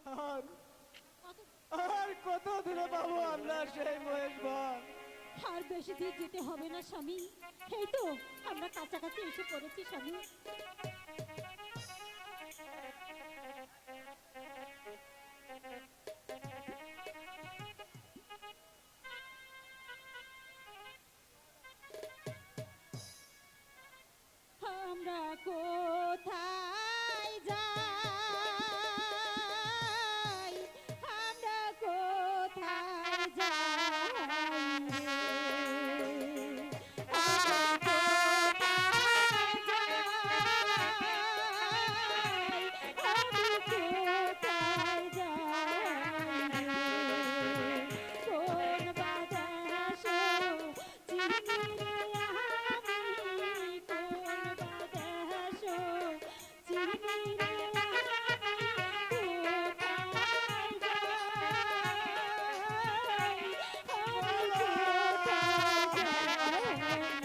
আর আর কত দূরে পাবো আমরা সেই মহেশ বন? আর বেশি দূর যেতে হবে না স্বামী, এই তো আমরা কাছাকাছি এসে পড়েছি স্বামী। আমরা কোথায় যাই, আমরা কোথায় যাই রে, আমরা কোথায় যাই, আমি কোথায় যাই রে, কোন বাতাস চিনি রে আমি, কোন বাতাস চিনি রে আমি, কোথায় যাই, আমি কোথায়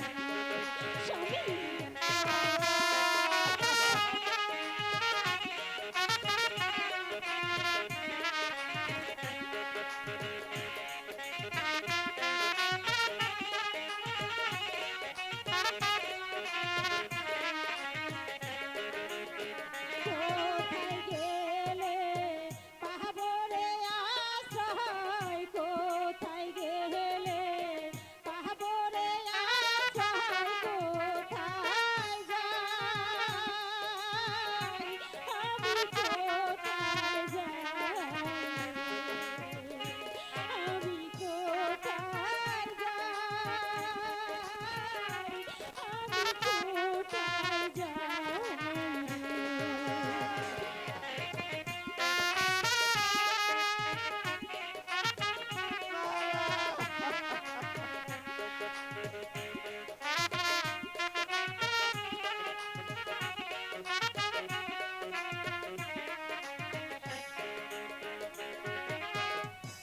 যাই কোথায় গেলে পাবো রে আশ্রয়, কোথায় গেলে পাবো রে আশ্রয়, কোথায় যাই, আমি কোথায় যাই, আমি কোথায় যাই, আমি কোথায় যাই।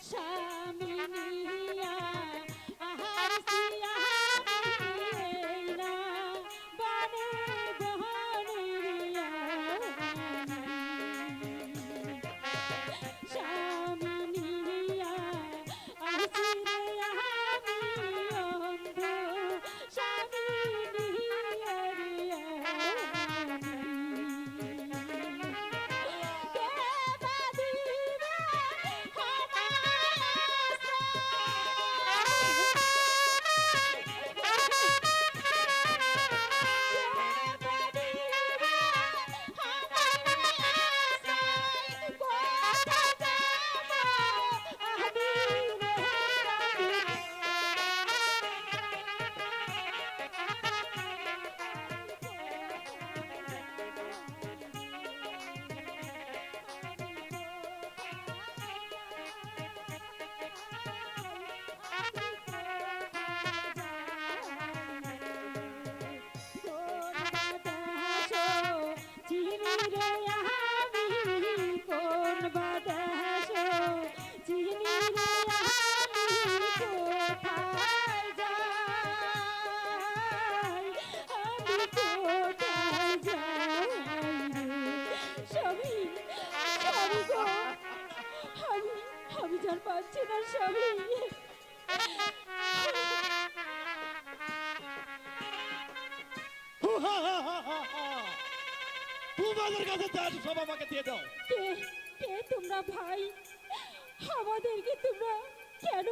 স্বামী নিয়া আহারছি আমি এই না বনে বনে আমি, স্বামী নিয়া আসি রে আমি অন্ধ, স্বামী নিয়া রে আমি, কে বা দিবে চিনি রে আমি, কোন বাতাস চিনি রে আমি, কোথায় যাই, আমি কোথায় যাই রে, স্বামী স্বামী গো, আমি যার পাচ্ছি না স্বামী। তোমাদের কাছে যা আছে সব আমাকে দিয়ে দাও। কে কে তোমরা ভাই, আমাদেরকে তোমরা কেন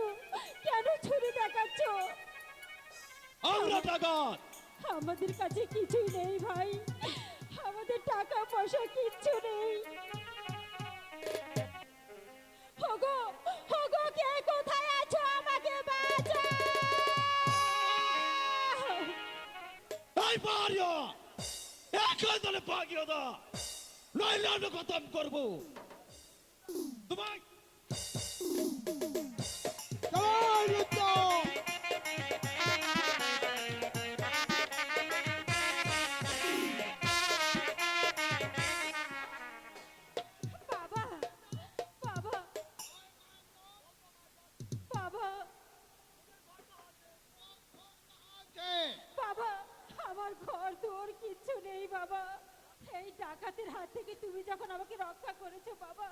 কেন ছুরি দেখাচ্ছ? আমরা ডাকাত। আমাদের কাছে কিছুই নেই ভাই, আমাদের টাকা পয়সা কিচ্ছু নেই। হগো হগো, কে কোথায় আছো আমাকে বাঁচাও। এই পারিও এখন তাহলে পাগিও দা, নইলে আমি খতম করবো তোমায়। বাবা বাবা বাবা বাবা, আমার ঘর দোর কিচ্ছু নেই বাবা, এই ডাকাতের হাত থেকে তুমি যখন আমাকে রক্ষা করেছো বাবা,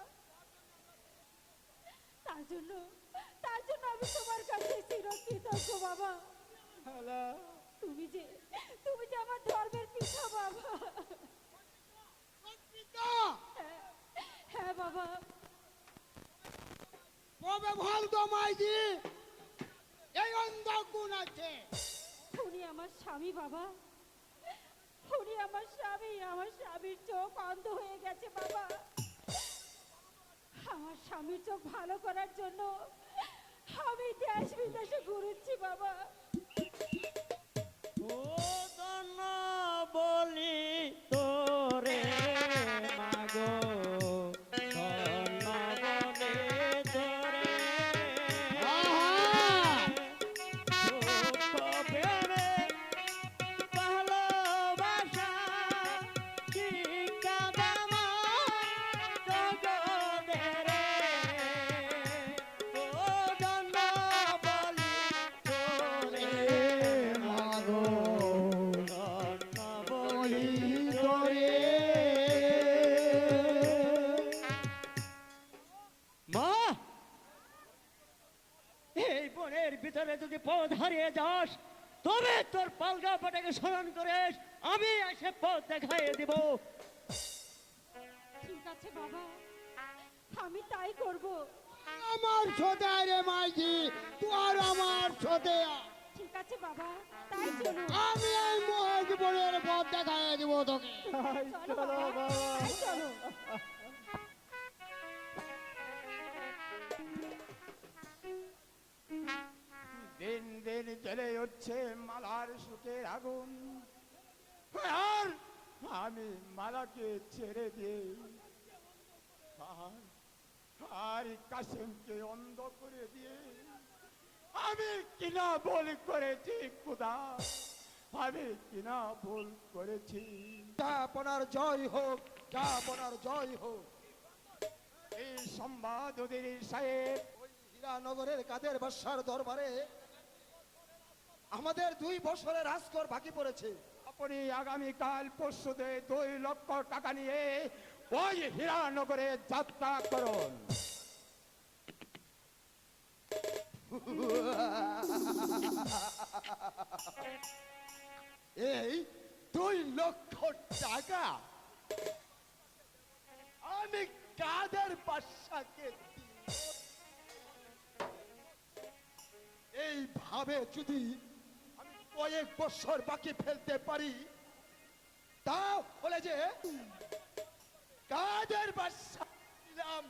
তার জন্য তার জন্য আমি তোমার কাছে চিরকৃতজ্ঞ বাবা। মালা, তুমি যে আমার ধর্মের পিতা বাবা। হ্যাঁ, হ্যাঁ বাবা। কবে বলতো মাইজি এই অন্ধ গুণ আছে? উনি আমার স্বামী বাবা, উনি আমার স্বামী। আমার স্বামীর চোখ অন্ধ হয়ে গেছে বাবা। আমার স্বামীর চোখ ভালো করার জন্য আমি দেশ বিদেশে ঘুরছি বাবা। ও ধন্য বলি তোরে মাগো, ধন্য বলি তোরে। দুঃখ প্রেমে ভালোবাসা শিক্ষা দামা জগতে রে। ও ধন্য বলি তোরে মাগো, ধন্য বলি তোরে। মা, এই বনের ভিতরে যদি পথ হারিয়ে যাস তবে তোর পালগা পাটাকে স্মরণ করে আমি এসে পথ দেখাইয়ে দিব। ঠিক আছে বাবা, আমি তাই করব। আমার ছোটে রে মাইজি, তুই আমার ছোটে। ঠিক আছে বাবা, তাই চলো। আমি এই মহাজীবনের পথ দেখাই দিব তোকে। চলো বাবা, তাই চলো। দিন দিন জ্বলে উঠছে মালার সুখের আগুন, আর আমি মালাকে ছেড়ে দিই আর কাসিমকে অন্ধ করে দিয়ে আমি কিনা ভুল করেছি খোদা, আমি কিনা ভুল করেছি। আপনার জয় হোক, আপনার জয় হোক। এই সংবাদ ওদের সাহেব হীরানগরের কাদের বাদশার দরবারে আমাদের 2 বছরের রাজকর বাকি পড়েছে। আপনি আগামীকাল পরশুতে 2 লক্ষ টাকা নিয়ে ওই হীরানগরে যাত্রা করুন। এই 2 লক্ষ টাকা আমি কাদের বাদশাকে দিব? এইভাবে যদি আমি কয়েক বছর বাকি ফেলতে পারি তাহলে যে কাদের বাদশা নিলাম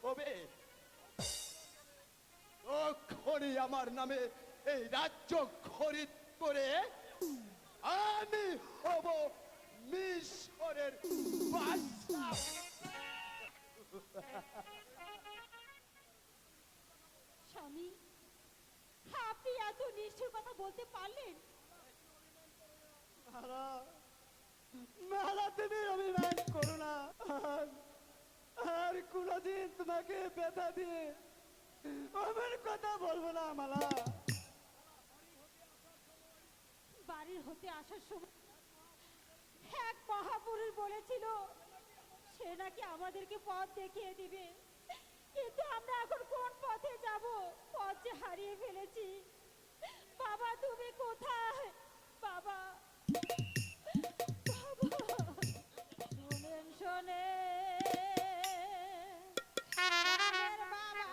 হবে, তখনই আমার নামে এই রাজ্য খরিদ করে আমি হব মিশরের বাদশা। স্বামী, আপনি এত নিষ্ঠুর কথা বলতে পারলেন? মালা, তুমি অভিমান করো না। আর কোনদিন তোমাকে ব্যথা দিয়ে আমার কথা বলবো না মালা। বাড়ির হতে আসার সময় এক মহাপুরুষ বলেছিল সে নাকি আমাদেরকে পথ দেখিয়ে দিবে, কিন্তু আমরা এখন কোন পথে যাব? পথ যে হারিয়ে ফেলেছি। বাবা, তুমি কোথায়? বাবা, বাবা, শোনেন, শোনেন বাবা।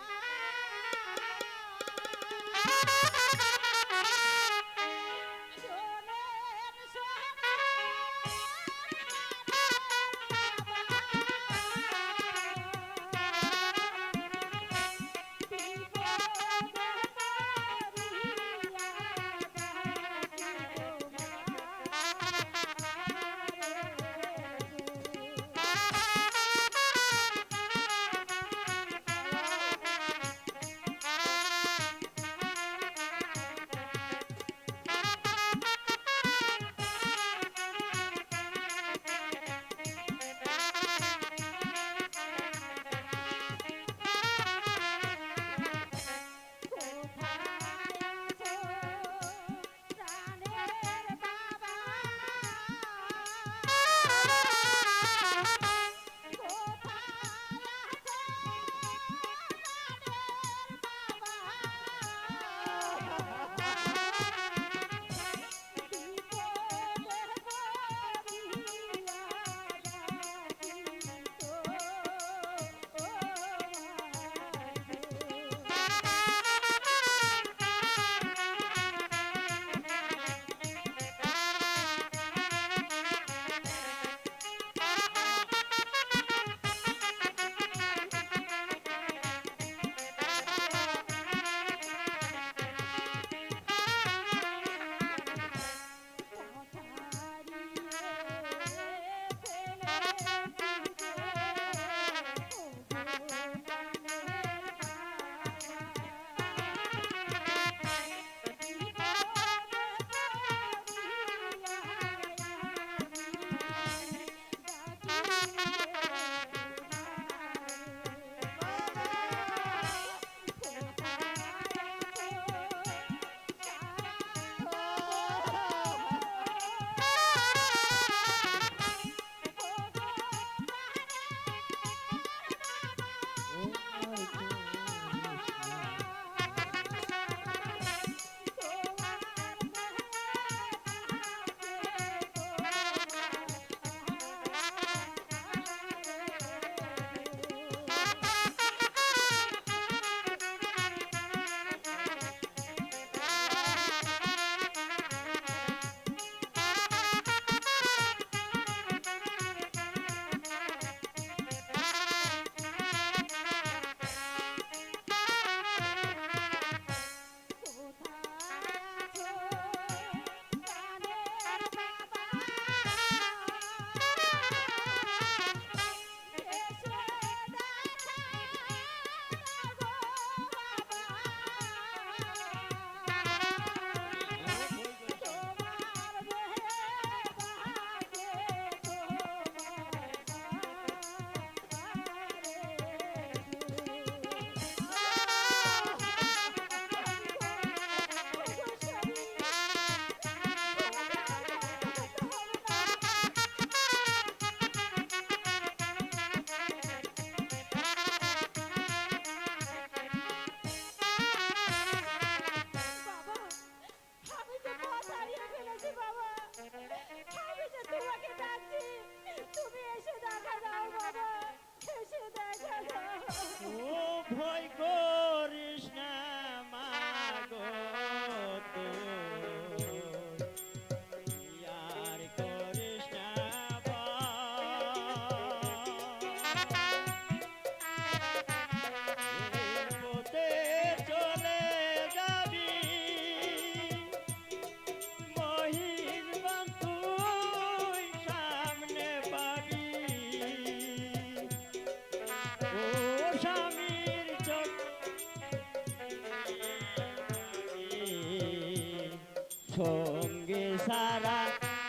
সঙ্গে সারা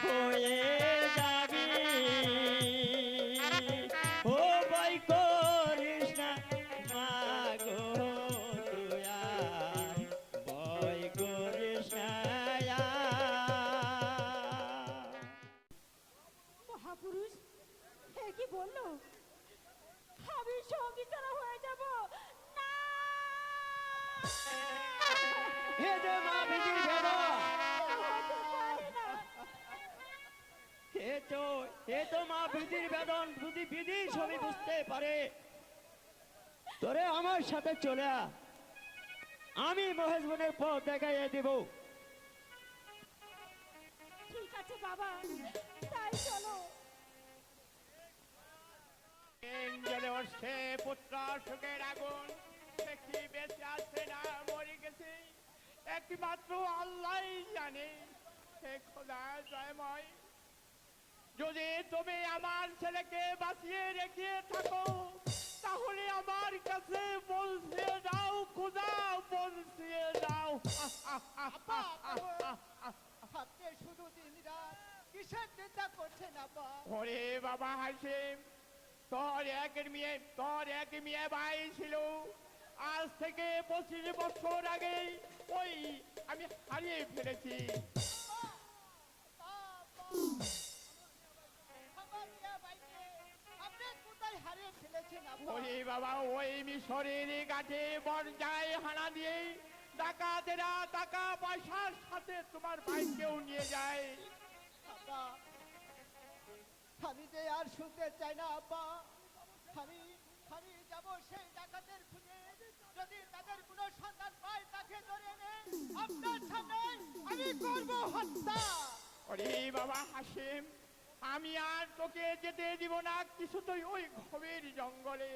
হয়ে যাবি ও বই করিস না মাগো তুই আর বই করিস না আর। মহাপুরুষ হে কি বললো? আমি সঙ্গী ছাড়া হয়ে যাব না। হে যে মা বিধির বেদন, হতে পারে না। এ তো মা বিধির বেদন, যদি বিধি সবই বুঝতে পারে তোরে আমার সাথে চলে আ, আমি মহেশ বনের পথ দেখাইয়ে দিব। ঠিক আছে বাবা, তাই চলো। জলে উঠছে পুত্র সুখের আগুন, সে কি বেঁচে আছে না মরে গেছে একমাত্র আল্লাহ জানে। হে খোদা জয়ময়, যদি তুমি আমার ছেলেকে বাঁচিয়ে রেখে থাকো তাহলে আমার কাছে পৌঁছে দাও খোদা, পৌঁছে দাও। আপনি শুধু দিন রাত কিসের চিন্তা করছেন আব্বা? ওরে বাবা হাসিম, তোর এক মেয়ে ভাই ছিল, আজ থেকে 25 বছর আগে ওই আমি হারিয়ে ফেলেছি। আমার মেয়ে ভাইকে আপনি কোথায় হারিয়ে ফেলেছেন আব্বা? ওরে বাবা, ওই মিশরের ঘাটে বর্জায় হানা দিয়ে ডাকাতেরা টাকা পয়সার সাথে তোমার ভাইকেও নিয়ে যায়। আব্বা, আমি যে আর শুনতে চাই না আব্বা। আমি আমি যাব সেই ডাকাতের খুঁজে, যদি তাদের কোনো সন্ধান পাই তাকে ধরে এনে আপনার সামনে আমি করব হত্যা। ওরে বাবা হাসিম, আমি আর তোকে যেতে দিব না কিছুতেই ওই গভীর জঙ্গলে।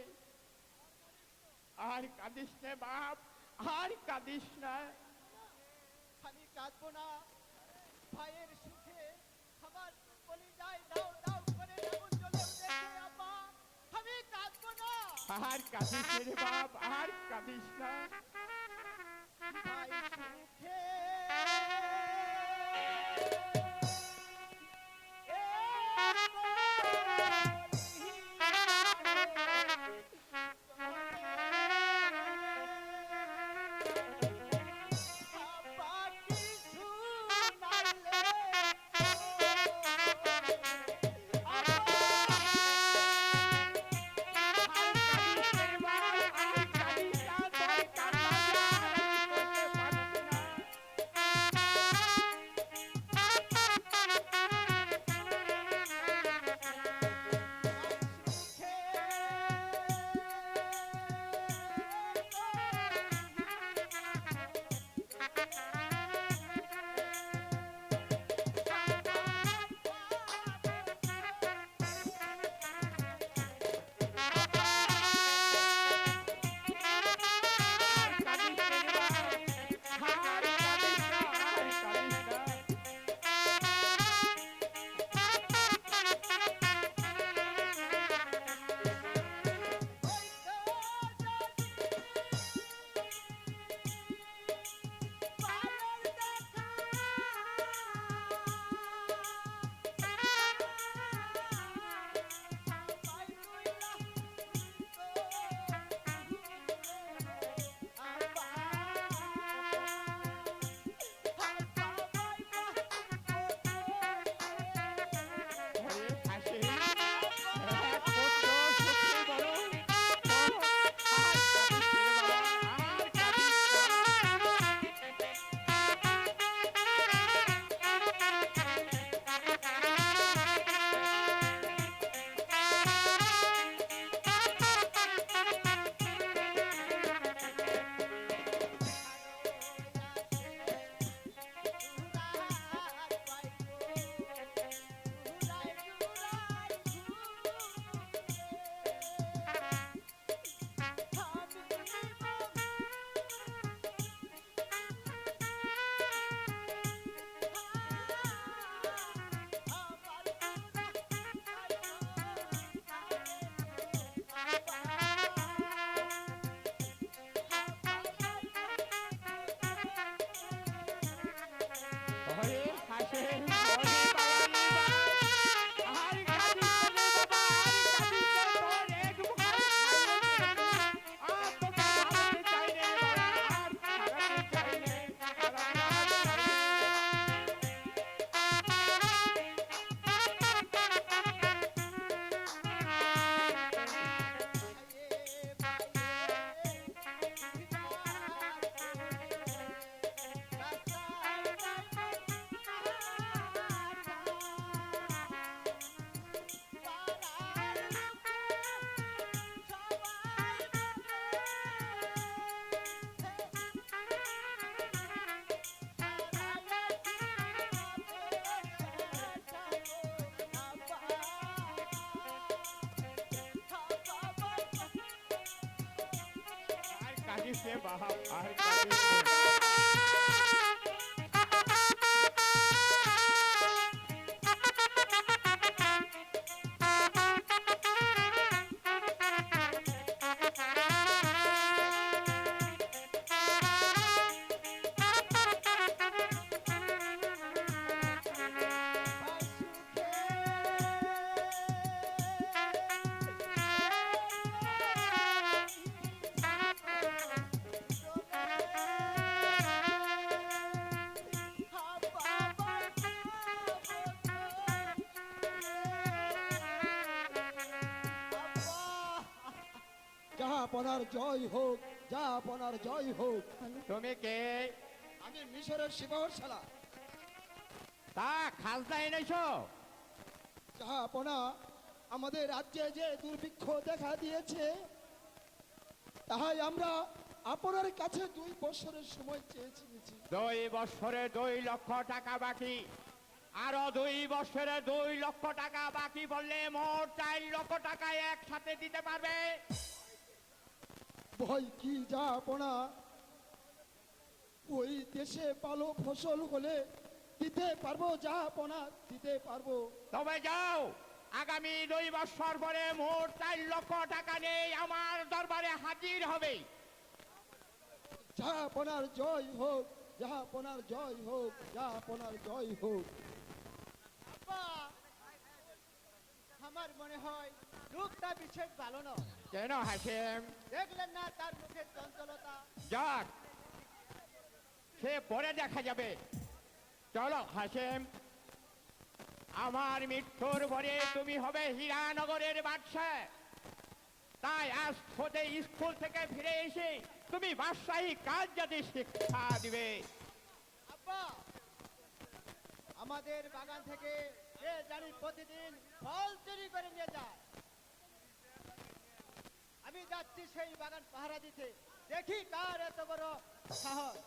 আর কাঁদিস না বাপ, আর কাঁদিস না। আমি কাঁদবো না, ভাইয়ের সুখে আমার কলিজায় দাও দাও করে আগুন জ্বলে উঠেছে আব্বা। আমি কাঁদবো না। আর কাঁদিস না রে বাপ, আর কাঁদিস না। ভাই সুখে আর কাঁদিস না রে বাপ, আর কাঁদিস না, তোর কান্না যে আর আমি করতে পারছি না। কাঁদিস রে বাপ, আর কাঁদিস রে। জাহাপনার জয় হোক, জাহাপনার জয় হোক। তুমি কে? আমি মিশরের শিবহরশালা। তা খাজনা এনেছো? জাহাপনা, আমাদের রাজ্যে যে দুর্ভিক্ষ দেখা দিয়েছে, তাই আমরা আপনার কাছে 2 বছরের সময় চেয়েছি। 2 বছরে 2 লক্ষ টাকা বাকি, আরো 2 বছরে 2 লক্ষ টাকা বাকি বললে মোট 4 লক্ষ টাকা একসাথে দিতে পারবে? ভয় কি জাহাপনা, ওই দেশে ভালো ফসল হলে দিতে পারবো জাহাপনা, দিতে পারবো। তবে যাও, আগামী 2 বছর পরে মোট 4 লক্ষ টাকা নেই আমার দরবারে হাজির হবে। জাহাপনার জয় হোক, জাহাপনার জয় হোক, জাহাপনার জয় হোক। আব্বা, আমার মনে হয় লোকটা বিশেষ ভালো নয়। কেন হাসেম? দেখলেন না তার মুখের চঞ্চলতা? যাক, সে পরে দেখা যাবে। চলো হাসেম, আমার মৃত্যুর পরে তুমি হবে হীরানগরের বাদশা। তাই আজ থেকে স্কুল থেকে ফিরে এসে তুমি বাদশাহী কাজ যদি শিক্ষা দিবে। আব্বা, আমাদের বাগান থেকে এ জানি প্রতিদিন ফল চুরি করে নিয়ে যায়। আমি যাচ্ছি সেই বাগান পাহারা দিতে, দেখি কার এত বড় সাহস।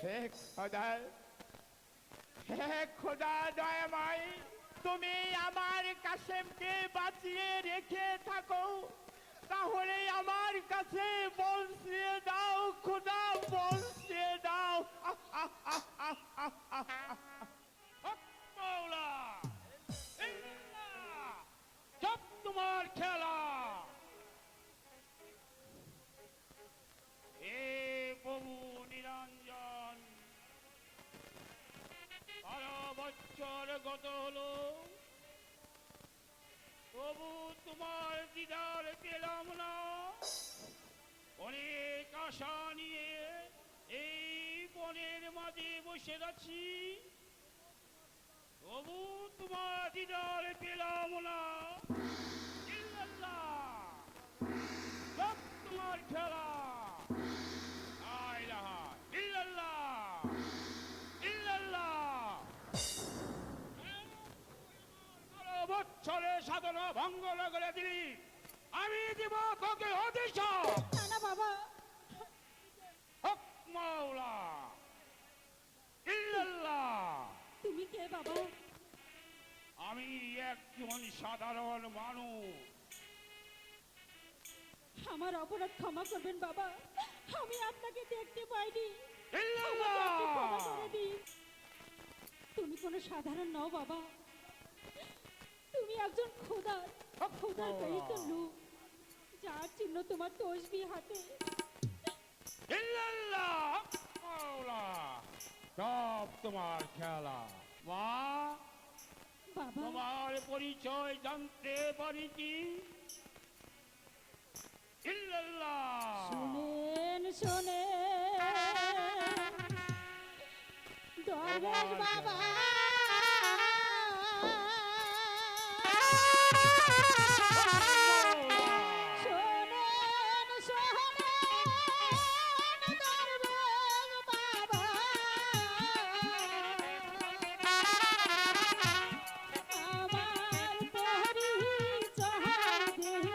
হে খোদা, হে খোদা দয়াময়, তুমি আমার কাসেমকে বাঁচিয়ে রেখে থাকো, তাহলে আমার কাছে পৌঁছিয়ে দাও খোদা, পৌঁছিয়ে দাও। মৌলা, ইল্লাল্লাহ, সব তোমার খেলা। এ প্রভু নিরঞ্জন, 12 বছর গত হলো, প্রভু তোমার দিদার পেলাম না। অনেক আশা নিয়ে এই বনের মাঝে বসে আছি, প্রভু তোমার দিদার পেলাম না। ইল্লাল্লাহ, সব তোমার খেলা। লা ইলাহা ইল্লাল্লাহ, ইল্লাল্লাহ। 12 বছরে সাধনা ভঙ্গ করে দিলি, আমি দিব তোকে অভিশাপ। না না বাবা, হক মাওলা, ইল্লাল্লাহ। তুমি কে বাবা? আমি একজন সাধারণ মানুষ। আমার অপরাধ ক্ষমা করবেন বাবা, আমি আপনাকে দেখতে পাইনি। ইল্লাল্লাহ। আমাকে আপনি ক্ষমা করে দিন। তুমি কোনো সাধারণ নও বাবা, তুমি একজন খোদার প্রেরিত লোক, যার চিহ্ন তোমার তসবিহ হাতে। ইল্লাল্লাহ, মাওলা, সব তোমার খেলা। মা, বাবা, তোমার পরিচয় জানতে পারি কি? ইল্লাল্লাহ। শোনেন শোনেন দরবেশ বাবা, শোনেন শোনেন দরবেশ বাবা, আমার পরিচয় দিয়া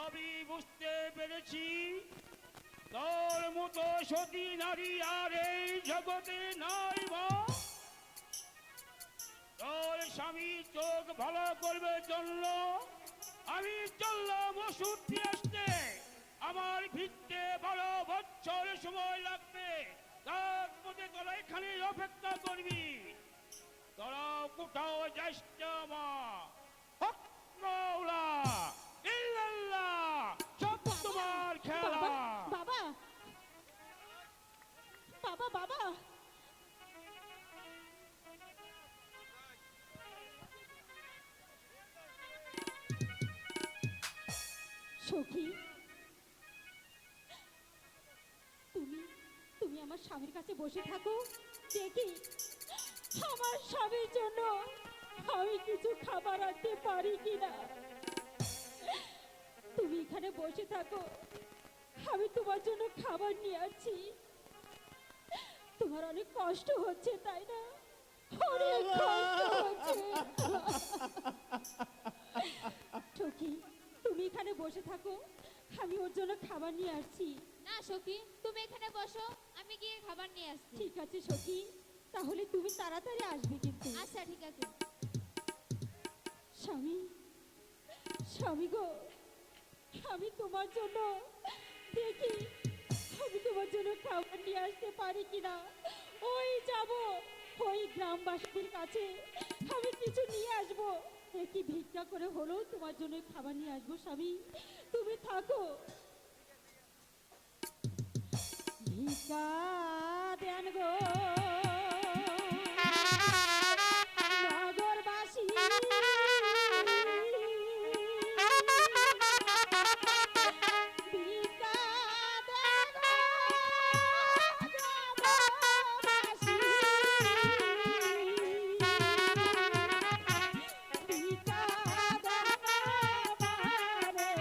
সবই বুঝতে পেরেছি তোর মতো সতী নারী আর এই জগতে নাই মা। তোর স্বামী চোখ ভালো করবে জন্য আমি চললাম ওষুধ নিয়ে আসতে। আমার ভিড়তে 12 বছর সময় লাগবে, তার মধ্যে তোরা এখানে অপেক্ষা করবি। তোরা কোথাও যাস না মা। হক মাওলা ইল্লাল্লাহ, সব তোমার খেলা। বাবা বাবা বাবা সখী, তুমি তুমি আমার স্বামীর কাছে বসে থাকো, দেখি আমার স্বামীর জন্য আমি কিছু খাবার আনতে পারি কিনা। তুমি এখানে বসে থাকো, আমি তোমার জন্য খাবার নিয়ে আসছি। তোমার অনেক কষ্ট হচ্ছে তাই না? অনেক কষ্ট হচ্ছে। সখী, তুমি এখানে বসে থাকো, আমি ওর জন্য খাবার নিয়ে আসছি। না সখী, তুমি এখানে বসো, আমি গিয়ে খাবার নিয়ে আসছি। ঠিক আছে সখী, তাহলে তুমি তাড়াতাড়ি আসবে কিন্তু। আচ্ছা ঠিক আছে। স্বামী, স্বামী গো, আমি তোমার জন্য দেখি আমি তোমার জন্য খাবার নিয়ে আসতে পারি কিনা। ওই যাব, ওই গ্রামবাসীদের কাছে আমি কিছু নিয়ে আসবো। একই ভিক্ষা করে হলেও তোমার জন্য খাবার নিয়ে আসবো। স্বামী, তুমি থাকো। ভিক্ষা দেন গো নগরবাসী, ভিক্ষা দেন গো নগরবাসী, ভিক্ষা দেন আমারে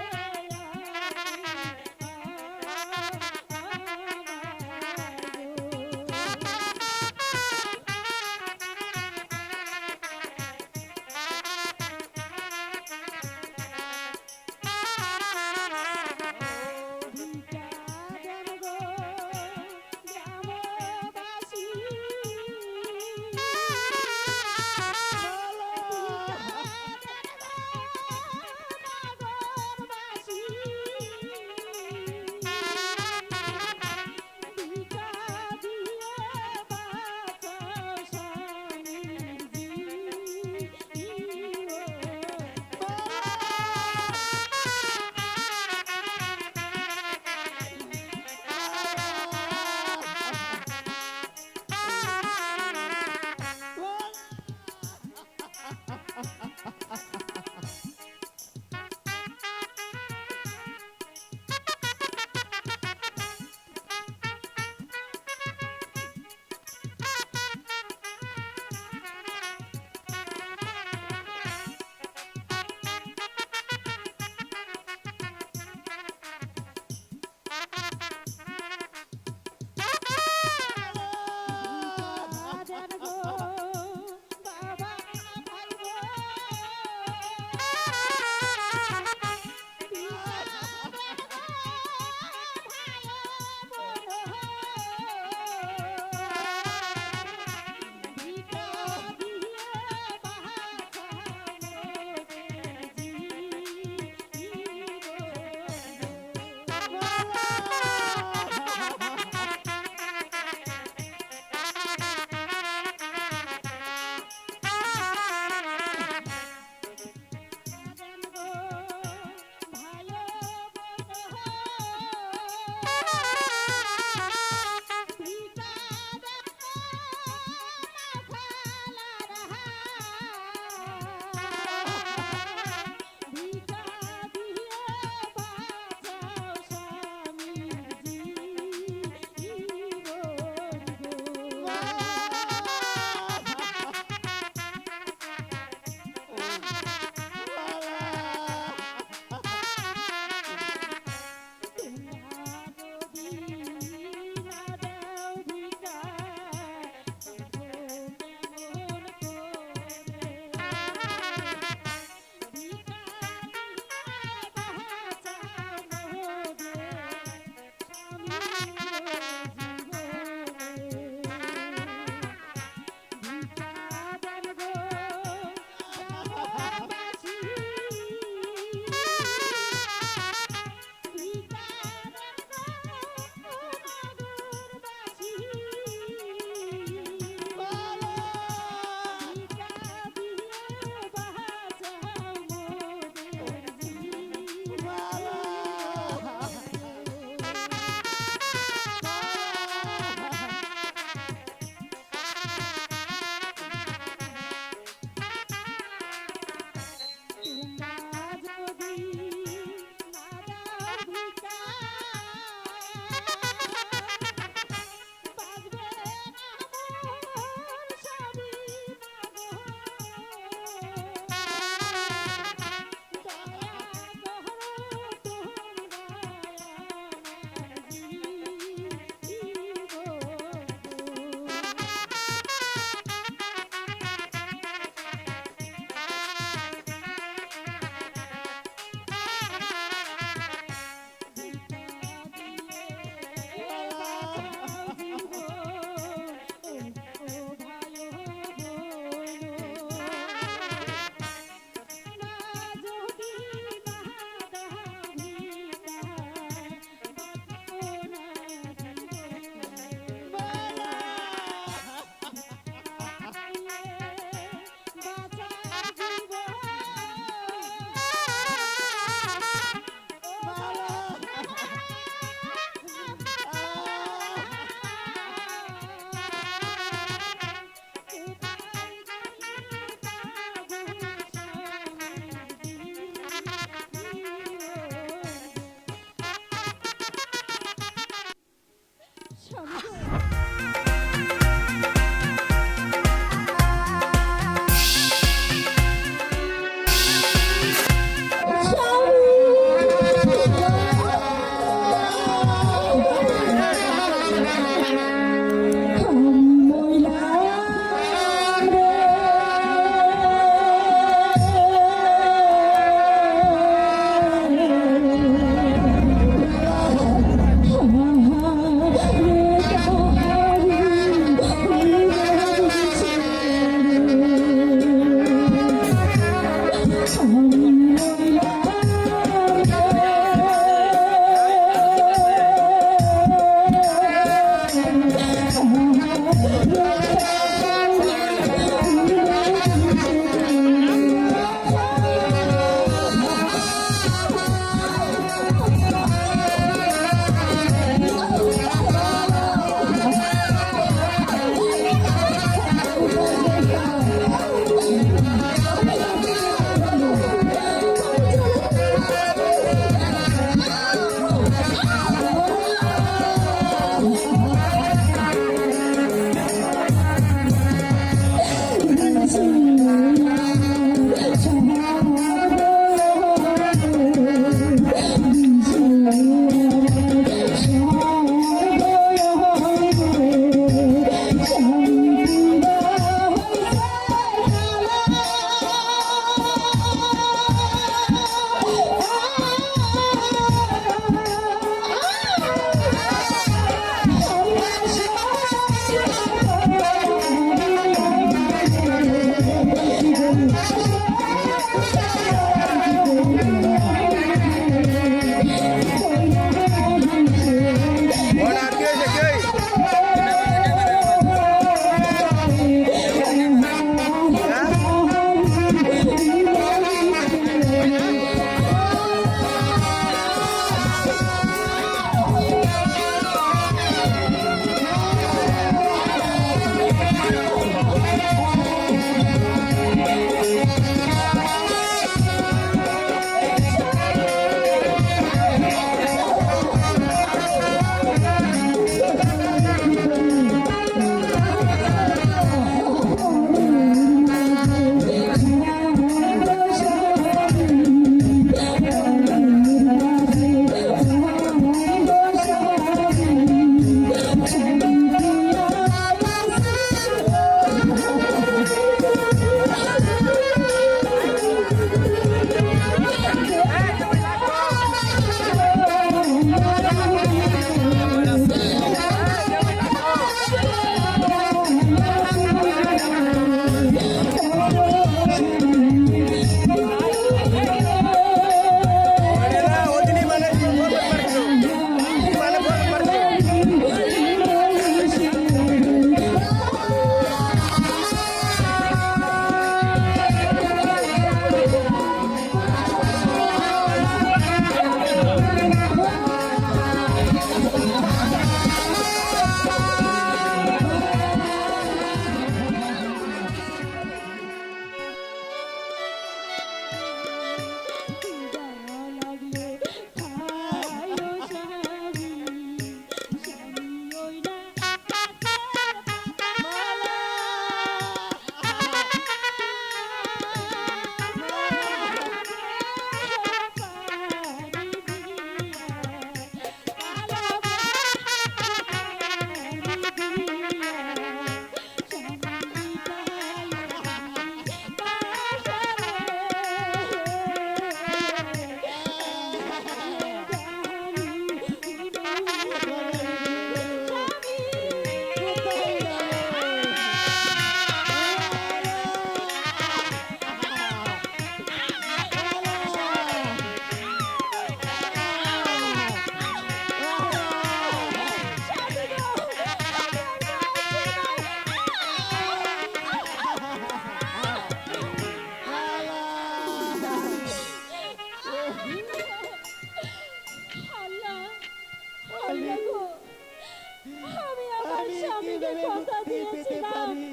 কিভাবে কথা মুক্তি পেতে দিয়েছিলাম পারি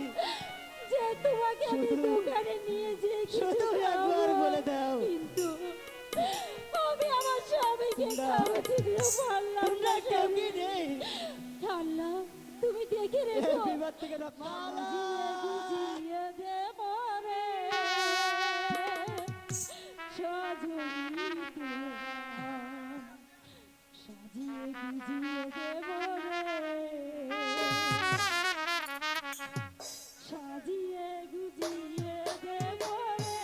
যে তোমাকে আমি শুধু- দোকানে নিয়ে যেয়ে কিছু শুধু খাবো। একবার বলে দাও। কিন্তু আমি আমার স্বামীকে তোমরা- খাওয়াতে দিতে পারলাম তোমরা না কেউ স্বামী। কি নেই আল্লাহ, তুমি দেখে এই রেখো বিপদ থেকে রক্ষা সাজিয়ে গুজিয়ে দেব রে সজনী তোমার, সাজিয়ে গুজিয়ে দেব রে সাজিয়ে গুজিয়ে দেব রে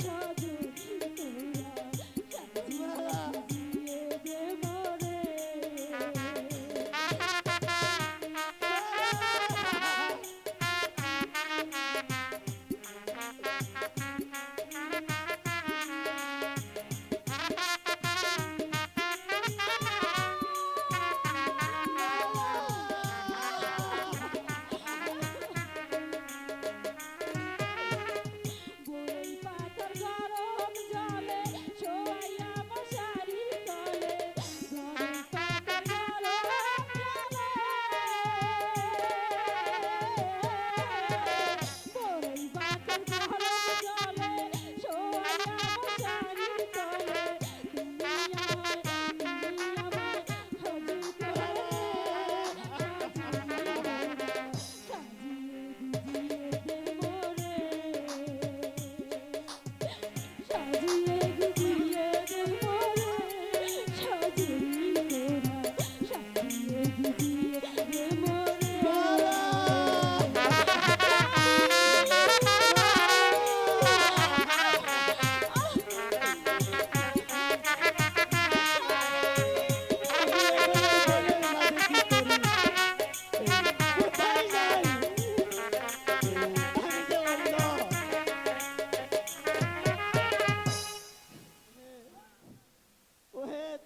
সজনী তোমার, সাজিয়ে গুজিয়ে দেব রে। বই পাতার গরম জলে শোয়াইয়া মশারির তলে, বই পাতার গরম জলে, বই পাতার গরম জলে শোয়াইয়া মশারির তলে, তুমি আমায় হজু করে সাজিয়ে গুজিয়ে দেব রে সাজিয়ে গুজিয়ে দেব রে সাজিয়ে তোরা সাজিয়ে গুজিয়ে দেব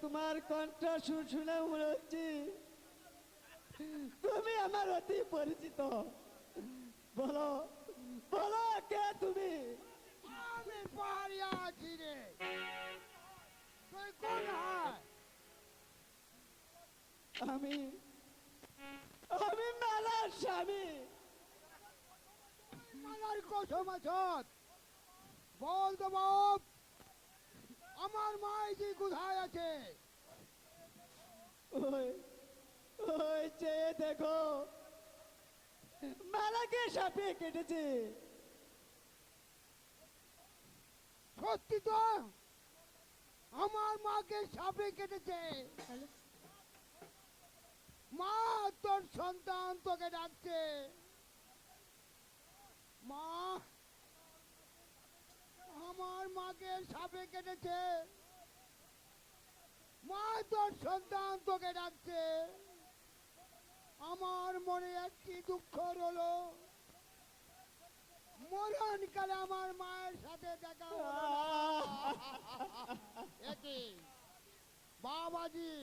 তোমার কণ্ঠ সুর শুনে মনে হচ্ছে তুমি আমার অতি পরিচিত। বলো বলো কে তুমি? আমি পাহাড়িয়া আছি রে, তুই কোন হয়? আমি আমি মেলার স্বামী। মালার কসম আছত, বল তো বাপ, আমার মাইজি কোথায় আছে? ওই ওই চেয়ে দেখো, মেলাকে সাপে কেটেছে। সত্যি তো, আমার মাকে সাপে কেটেছে। মা, তোর সন্তান তোকে ডাকছে। মা, আমার মাকে সাপে কেটেছে। মা, তোর সন্তান তোকে ডাকছে। আমার মনে একটি দুঃখ রলো, মরণকালে আমার মায়ের সাথে দেখা হলো না। একি বাবাজি,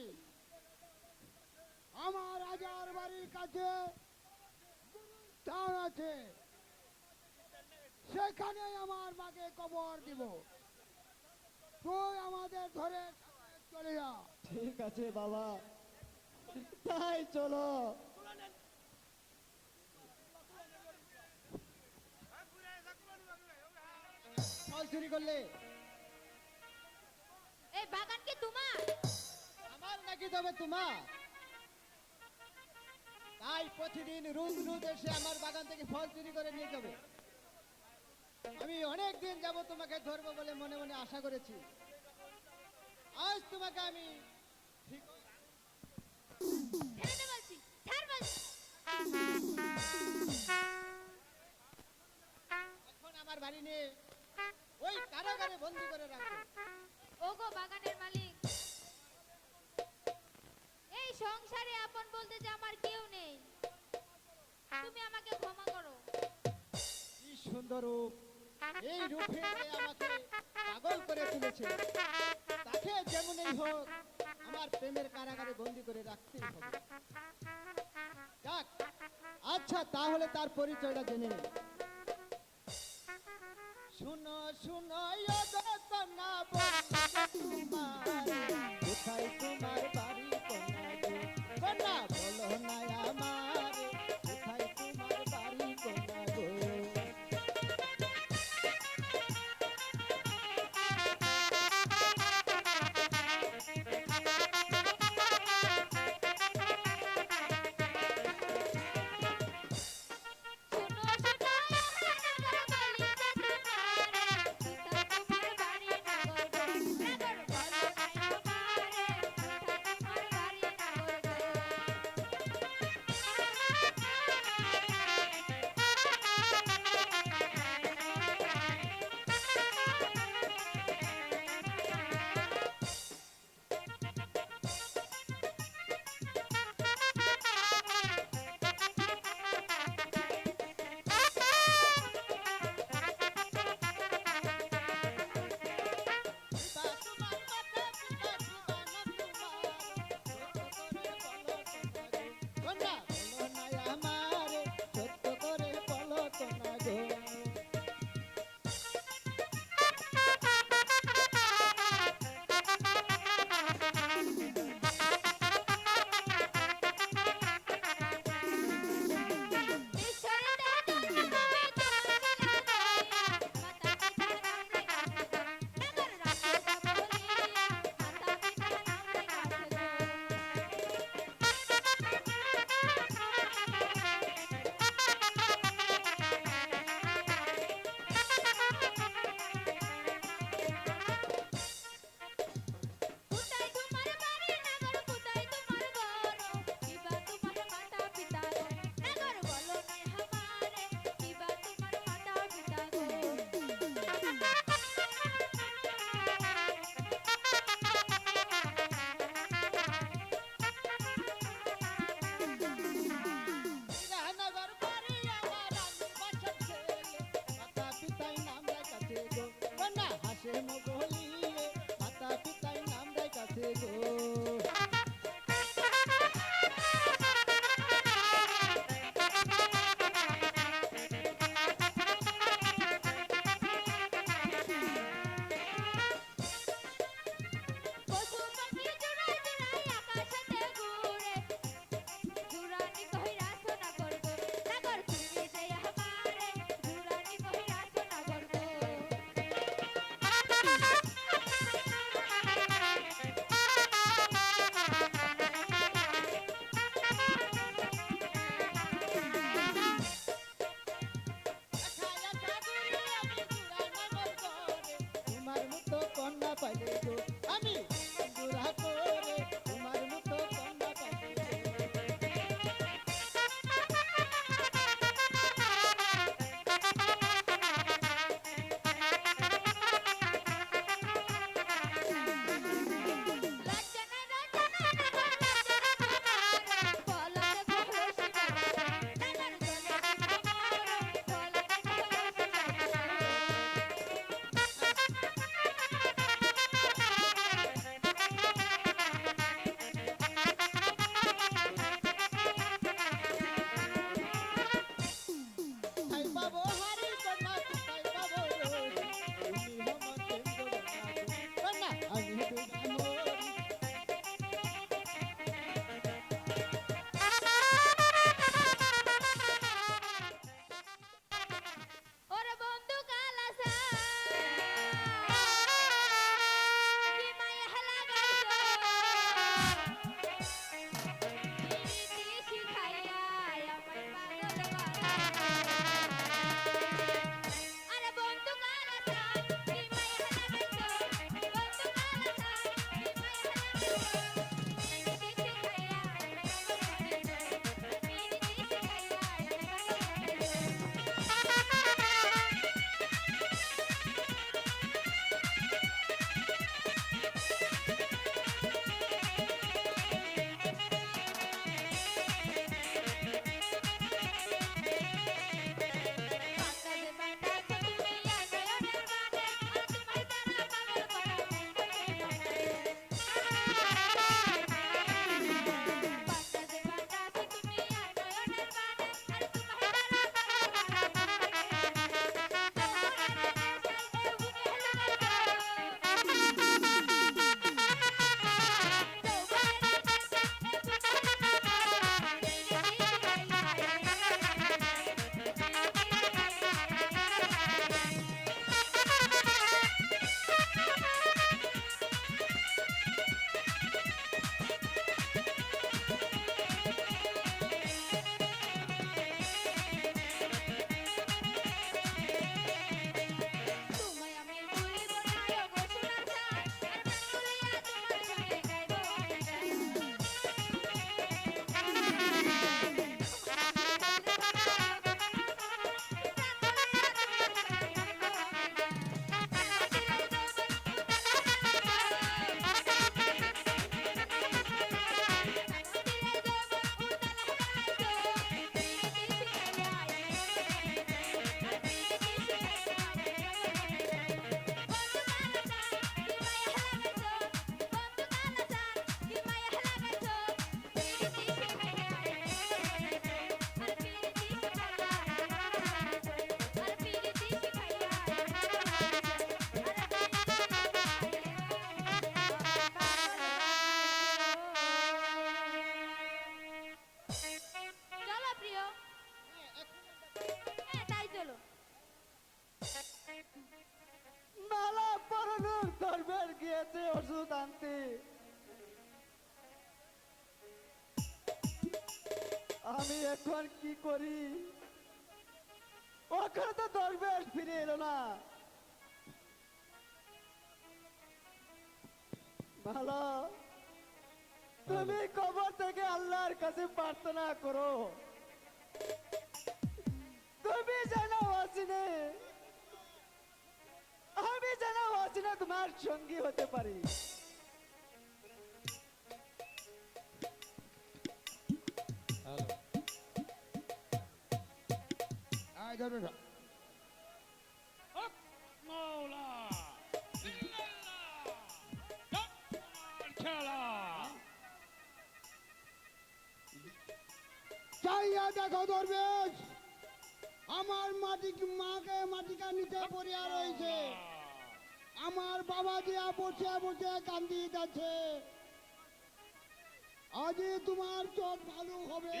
আমার রাজার বাড়ির কাছে স্থান আছে, সেখানে আমার মাকে কবর দিব। তুই আমাদের ধরে চলে যা। ঠিক আছে বাবা, তাই চলো। ফল চুরি করলে এই বাগান কি তোমার? আমার নাকি তবে তোমার? তাই প্রতিদিন রোজ রোজ এসে আমার বাগান থেকে ফল চুরি করে নিয়ে যাবে। আমি অনেক দিন যাব তোমাকে ধরবো বলে মনে মনে আশা করেছি। আজ তোমাকে আমি ঠিক ছেড়ে দে বলছি, ছাড় বলছি। এখন আমার বাড়ি নিয়ে ওই কারাগারে বন্দি করে রাখবো। ওগো বাগানের মালিক, এই সংসারে আপন বলতে যে আমার কেউ নেই, তুমি আমাকে ক্ষমা করো। কি সুন্দর রূপ, এই রূপে যে আমাকে পাগল করে তুলেছে, তাকে যেমনই হোক আমার প্রেমের কারাগারে বন্দি করে রাখতেই হবে। যাক, আচ্ছা তাহলে তার পরিচয়টা জেনে নেই। শুনো শুনো ও গো কন্যা তোমার, কোথায় তোমার বাড়ি কন্যা গো? কন্যা বলো না আমারে, আমি এখন কি করি? ওখানে তো দরবেশ ফিরে এলো না। ভালো, তুমি কবর থেকে আল্লাহর কাছে প্রার্থনা করো, তুমি জানো অচিনে, আমি জানো অচিনে তোমার সঙ্গী হতে পারি। আয় ধরবে না। মৌলা খেলা চাইয়া দেখো দরবেশ, আমার মাকে মাটিকা নিচে পড়িয়া রয়েছে, আমার বাবা দিয়া বসে বসে কান্দি যাচ্ছে। আজই তোমার চোখ ভালো হবে।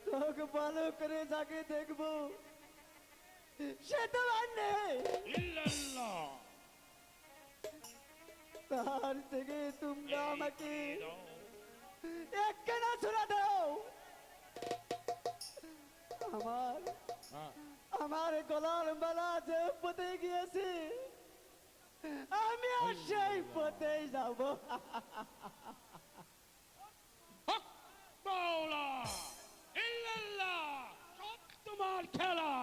চোখ ভালো করে যাকে দেখবো সে তো আর নেই। তার থেকে তোমরা আমাকে একখানা ছোড়া দাও। আমার গলার মালা যে পথে গিয়েছে, আমি আর সেই পথেই যাব। মৌলা ইল্লাল্লাহ, সব তোমার খেলা।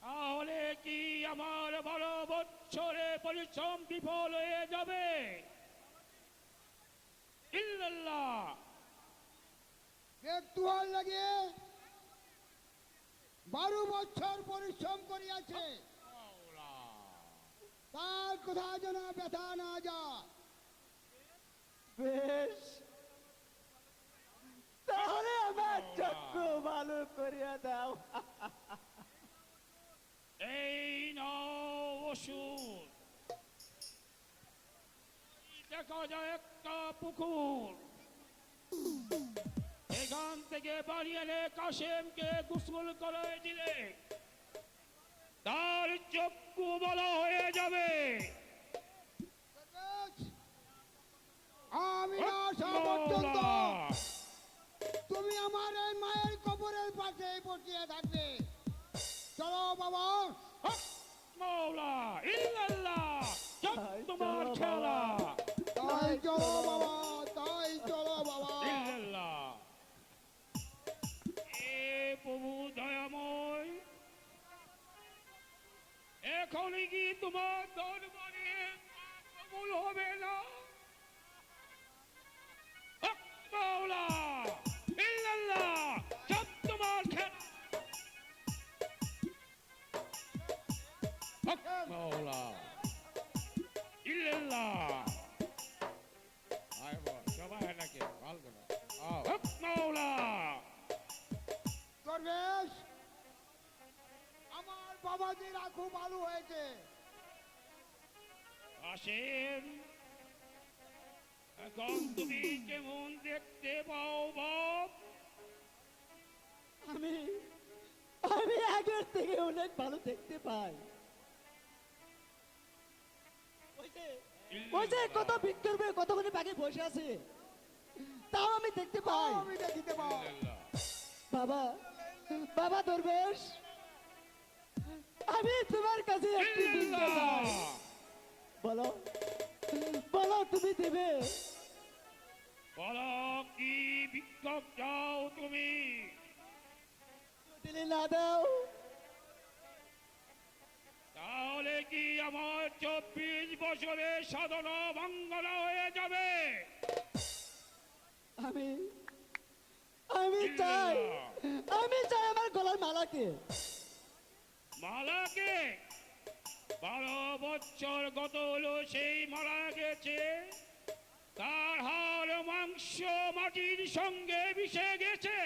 তাহলে কি আমার 12 বছরে পরিশ্রম বিফল হয়ে যাবে? ইল্লাল্লাহ, একটু আর লাগে 12 বছর পরিশ্রম করিয়াছে, তার কথা যেন ব্যথা না যায়। বেশ, তাহলে আমার চক্ষু ভালো করিয়া দাও। এই নাও ওষুধ। দেখা যায় একটা পুকুর, এখান থেকে বাড়ি এনে কাশেমকে গোসল করে দিলে তার চক্ষু বলা হয়ে যাবে। আমি না আসা পর্যন্ত তুমি আমার এই মায়ের কবরের পাশে বসিয়ে থাকবে। চলো বাবা। মৌলা ইল্লাল্লাহ, সব তোমার খেলা। তাই চলো বাবা, তাই চলো বাবা। ইল্লাল্লাহ। এ প্রভু দয়াময়, এখনই কি তোমার দরবারে কবুল হবে না? হক মাওলা ইল্লাল্লাহ, সব তোমার খেলা। হক মাওলা ইল্লাল্লাহ। সবাই নাকি ভাল করে হক মাওলা। দরবেশ, আমার বাবাজির আঁখু ভালো হয়েছে। আসেন, এখন তুমি কেমন দেখতে পাও বাপ? আমি আমি আগের থেকে অনেক ভালো দেখতে পাই। ওই যে কত ভিক্টর কতক্ষণ পাখি বসে আছে, তাও আমি দেখতে পাই। আমি দেখিতে পাও। বাবা, বাবা দরবেশ, আমি তোমার কাছে একটি ভিক্ষা চাই। বলো, বলো তুমি দেবে? বলো কি বিক্ষোভ চাও তুমি? দিলে না দাও, তাহলে কি আমার 24 বছরের সাধনা ভঙ্গনা হয়ে যাবে? আমি আমি চাই, আমি চাই আমার গলার মালাকে। মালাকে? 12 বছর গত হলো সেই মারা গেছে, তার হাড় মাংস মাটির সঙ্গে মিশে গেছে।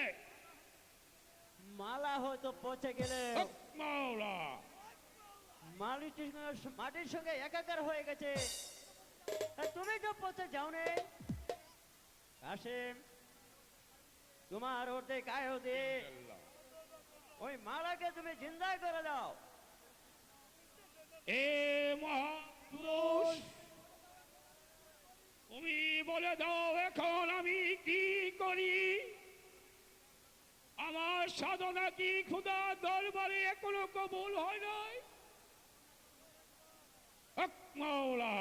মালা হয়তো পচে গেলে হক মাওলা মাটির সঙ্গে একাকার হয়ে গেছে, তুমি তো পচে যাও নে। কাশেম, তোমার অর্ধেক আয় হতে ওই মালাকে তুমি জিন্দা করে দাও। এ মহাপুরুষ, তুমি সাধনা কি খুদা দরবারে এখনো কবুল হয় নাই? হক মাওলা।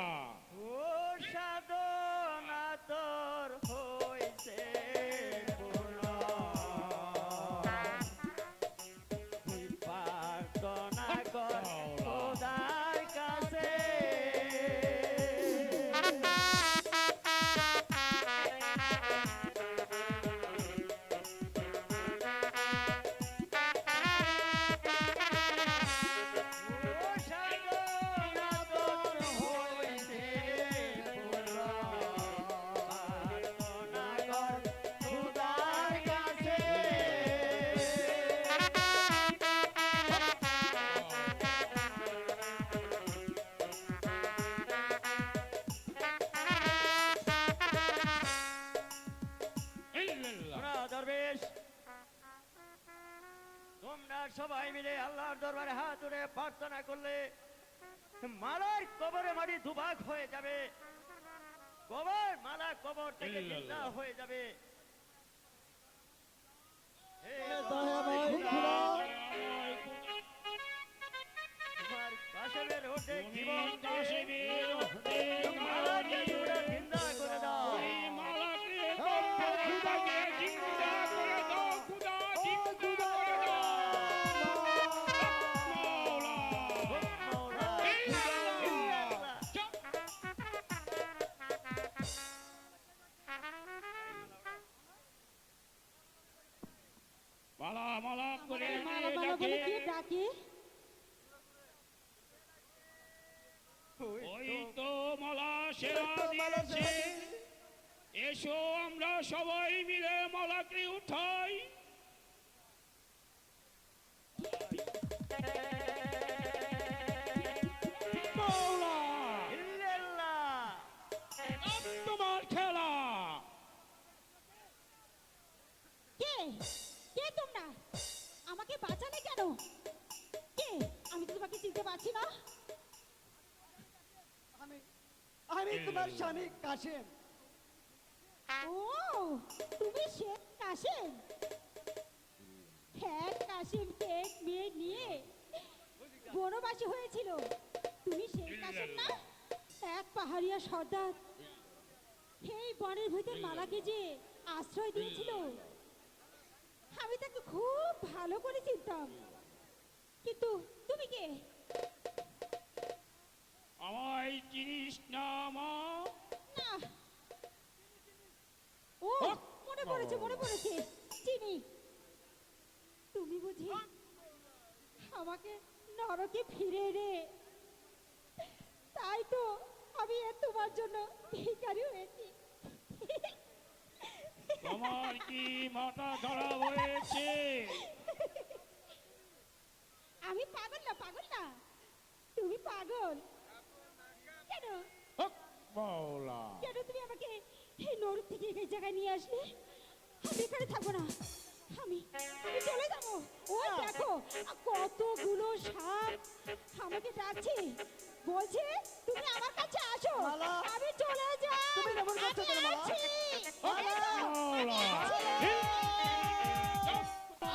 ও সাধনা তোর হইছে পূর্ণ। তুই প্রার্থনা কর খোদার কাছে। ও সাধনা তোর হইছে পূর্ণ। প্রার্থনা কর খোদার কাছে। ইল্লাল্লাহ। শোনো দরবেশ, তোমরা সবাই মিলে আল্লাহর দরবারে হাত উঠে প্রার্থনা করলে মালার কবরে মাটি দুভাগ হয়ে যাবে। মালা কবর থেকে জিন্দা হয়ে যাবে। হে তোমার কাশেমের হোটে জীবন দিয়ে মালাকে তোমরা জিন্দা করে দাও। এই মালাকে খুদাকে জিন্দা করে দাও, খুদা জিন্দা করে দাও। মাওলা। মালা মালা করে মালা মালা বলে কি ডাকে? ওই তো মালা সেরা দিয়েছে। এসো আমরা সবাই মিলে মালাকে উঠাই। মাওলা, ইল্লাল্লাহ। তোমার খেলা। কে কে তোমরা? আমাকে বাঁচালে কেন? কে? আমি তো তোমাকে চিনতে পারছি না। আমি আমি তোমার স্বামী কাশেম। ও, তুমি শেখ কাশেম? হ্যাঁ, কাশেম শেখ মেয়ে নিয়ে বনবাসী হয়েছিল। তুমি শেখ কাশেম না? এক পাহাড়িয়া সর্দার এই বনের ভিতর মালাকে যে আশ্রয় দিয়েছিল। আমি তাকে খুব ভালো করে চিনতাম। কিন্তু তুমি কে? আমায় চিনিস না মা? না। ও, মনে পড়েছে, চিনি। তুমি বুঝি আমাকে নরকে ফিরে এনে, তাই তো আমি তোমার জন্য ভিখারি হয়েছি। তোমার কি মাথা খারাপ হয়েছে? আমি পাগল না। তুমি পাগল কেন? হক মাওলা। কেন তুমি আমাকে এই নরক থেকে এই জায়গায় নিয়ে আসলে? আমি এখানে থাকবো না। আমি চলে যাবো। ওই দেখো কতগুলো সাপ আমাকে ডাকছে, বলছে তুমি আমার কাছে আসো। মালা, আমি চলে যাই। তুমি এমন করছো কেন, মালা? মাওলা।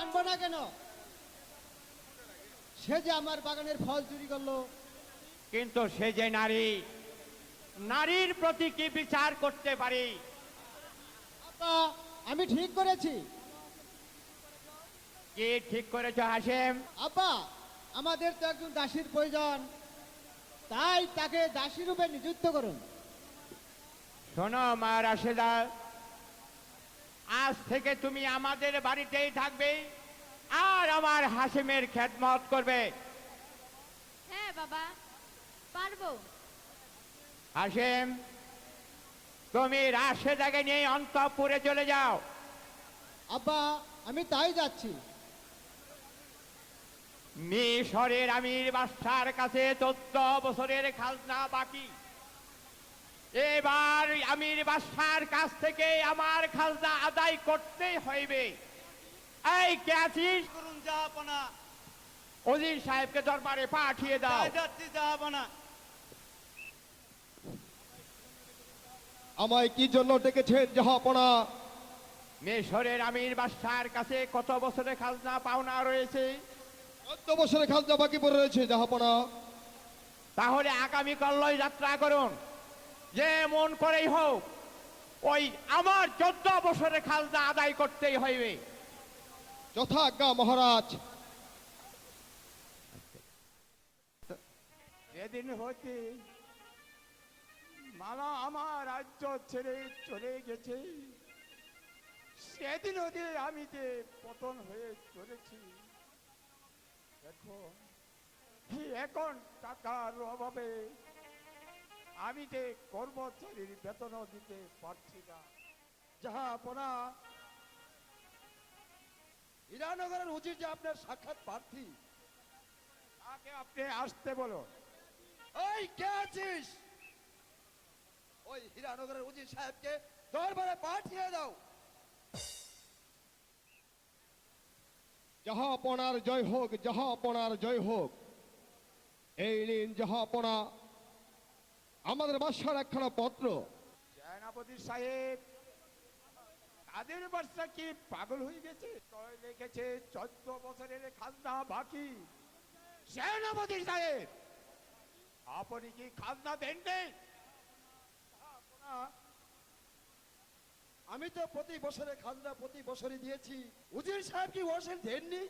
আনবো না কেন? সে যে আমার বাগানের ফল চুরি করলো। কিন্তু সে যে নারী, নারীর প্রতি কি বিচার করতে পারি? আব্বা, আমি ঠিক করেছি। কি ঠিক করেছো হাসেম? আব্বা, আমাদের তো একজন দাসীর প্রয়োজন, তাই তাকে দাসী রূপে নিযুক্ত করুন। শোনো মা রাশেদা, আজ থেকে তুমি আমাদের বাড়িতেই থাকবে আর আমার হাসেমের খেদমত করবে। হ্যাঁ বাবা, পারবো। হাসেম, তুমি রাশেদাকে নিয়ে অন্তঃপুরে চলে যাও। আব্বা, আমি তাই যাচ্ছি। মিশরের আমির বাদশার কাছে 14 বছরের খাজনা বাকি। এবার আমির বাদশার কাছ থেকে আমার খাজনা আদায় করতে হইবে। এই কে আছিস? করুন জাহাপনা, ওজির সাহেবকে দরবারে পাঠিয়ে দাও। যাচ্ছি জাহাপনা। আমায় কি জন্য ডেকেছেন জাহাপনা? মিশরের আমির বাদশার কাছে কত বছরের খাজনা পাওনা রয়েছে? 14 বছরের খাজনা বাকি পড়ে রয়েছে জাহাপনা। তাহলে আগামীকাল লয় যাত্রা করুন, যে মন করেই হোক ওই আমার 14 বছরের খাজনা আদায় করতেই হইবে। যথাজ্ঞা মহারাজ। যেদিন হতে মালা আমার রাজ্য ছেড়ে চলে গেছে, সেদিন হতে আমি যে পতন হয়ে চলেছি। এখন টাকার অভাবে আমি যে কর্মচারীর বেতনও দিতে পারছি না। জাহাপনা, হীরানগরের উজির যে আপনার সাক্ষাৎ প্রার্থী, তাকে আপনি আসতে বলুন। ওই কে আছিস? ওই হীরানগরের উজির সাহেবকে দরবারে পাঠিয়ে দাও। জাহাপনার জয় হোক, জাহাপনার জয় হোক। এই নিন জাহাপনা, আমাদের বাদশার একখানা পত্র। সেনাপতি সাহেব, কাদের বাদশা কি পাগল হয়ে গেছে? কয় লিখেছে 14 বছরের খাজনা বাকি। সেনাপতি সাহেব, আপনি কি খাজনা দেননি? আমি তো প্রতি বছরে খাজনা প্রতি বছরই দিয়েছি। উজির সাহেব কি ওয়াসিল দেননি?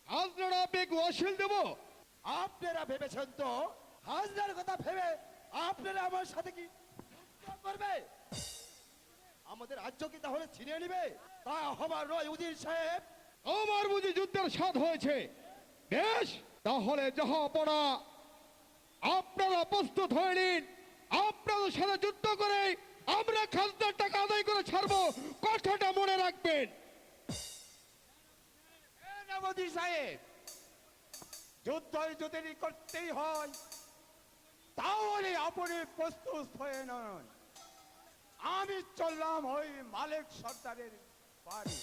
খাজনাটা আপনি ওয়াসিল দেব? আপনারা ভেবেছেন তো খাজনার কথা ভেবে আপনারা আমার সাথে কি যুদ্ধ করবে? আমাদের রাজ্য কি তাহলে ছিনিয়ে নিবে? তা হবার নয় উজির সাহেব। আমার বুঝি যুদ্ধের স্বাদ হয়েছে। বেশ, তাহলে জাহাপনা আপনারা প্রস্তুত হয়ে নিন। আপনাদের সাথে যুদ্ধ করে আমরা খাজনার টাকা আদায় করে ছাড়বো, কথাটা মনে রাখবেন। সেনাপতি সাহেব, যুদ্ধ যদি করতেই হয় তাহলে আপনি প্রস্তুত হয়ে নন। আমি চললাম ওই মালিক সর্দারের বাড়ি।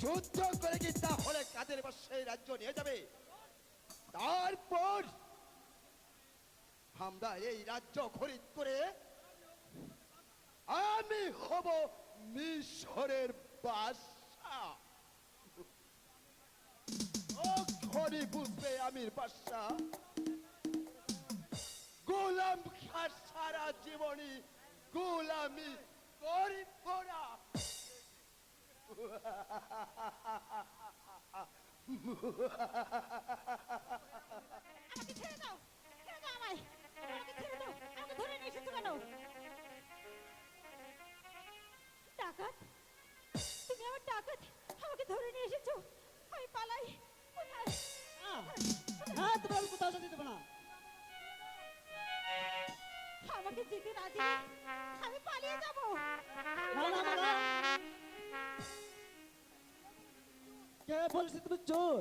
যুদ্ধ করে কি তাহলে কাদের বাসায় রাজ্য নিয়ে যাবে? তারপর আমরা এই রাজ্য খরিদ করে আমি হব মিশরের বাদশা। খনি বুঝবে আমির বাদশা গোলাম খার সারা জীবনী গোলামি করিব না। আমাকে ছেড়ে দাও, ছেড়ে দাও আমায়, আমাকে ছেড়ে দাও, আমাকে ধরে নিয়ে এসেছো কেন? ডাকাত, তুমি আমার ডাকাত, আমাকে ধরে নিয়ে এসেছো। আমি পালাই, কোথায়? না, তুমি আমি কোথাও যেতে দেবো না। আমাকে যেতে না দিলে আমি পালিয়ে যাবো। না না না, না। কে বলেছে তুমি চোর?